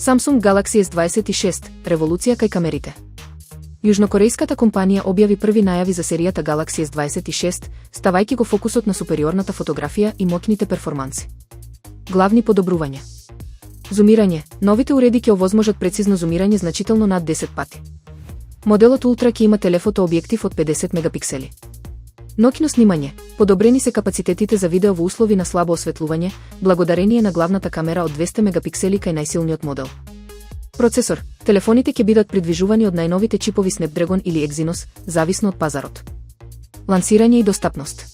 Samsung Galaxy S26, револуција кај камерите. Јужнокорејската компанија објави први најави за серијата Galaxy S26, ставајќи го фокусот на супериорната фотографија и моќните перформанси. Главни подобрувања. Зумирање. Новите уреди ќе овозможат прецизно зумирање значително над 10 пати. Моделот Ultra ќе има телефото објектив од 50 мегапиксели. Ноќно снимање. Подобрени се капацитетите за видео во услови на слабо осветлување, благодарение на главната камера од 200 мегапиксели кај најсилниот модел. Процесор. Телефоните ќе бидат придвижувани од најновите чипови Snapdragon или Exynos, зависно од пазарот. Лансирање и достапност.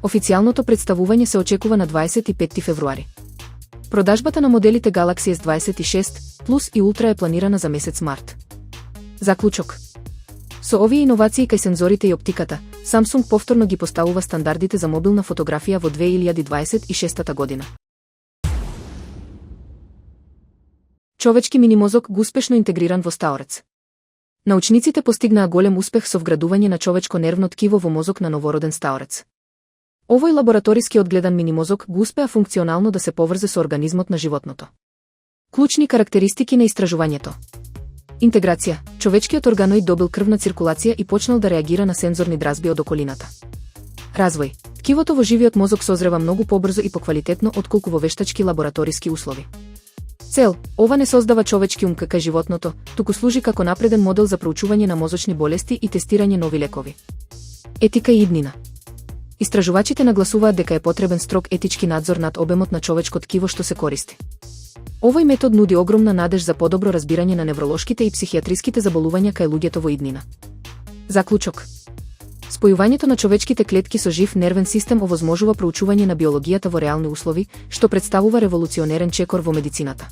Официјалното представување се очекува на 25 февруари. Продажбата на моделите Galaxy S26 Plus и Ultra е планирана за месец март. Заклучок. Со овие иновации кај сензорите и оптиката, Samsung повторно ги поставува стандардите за мобилна фотографија во 2026 година. Човечки минимозок го успешно интегриран во стаорец. Научниците постигнаа голем успех со вградување на човечко нервно ткиво во мозок на новороден стаорец. Овој лабораториски одгледан минимозок го успеа функционално да се поврзе со организмот на животното. Клучни карактеристики на истражувањето. Интеграција. Човечкиот органоид добил крвна циркулација и почнал да реагира на сензорни дразби од околината. Развој. Ткивото во живиот мозок созрева многу побрзо и поквалитетно отколку во вештачки лабораториски услови. Цел. Ова не создава човечки ум кај животното, туку служи како напреден модел за проучување на мозочни болести и тестирање нови лекови. Етика и иднина. Истражувачите нагласуваат дека е потребен строг етички надзор над обемот на човечко ткиво што се користи. Овој метод нуди огромна надеж за подобро разбирање на невролошките и психијатриските заболувања кај луѓето во иднина. Заклучок. Спојувањето на човечките клетки со жив нервен систем овозможува проучување на биологијата во реални услови, што представува револуционерен чекор во медицината.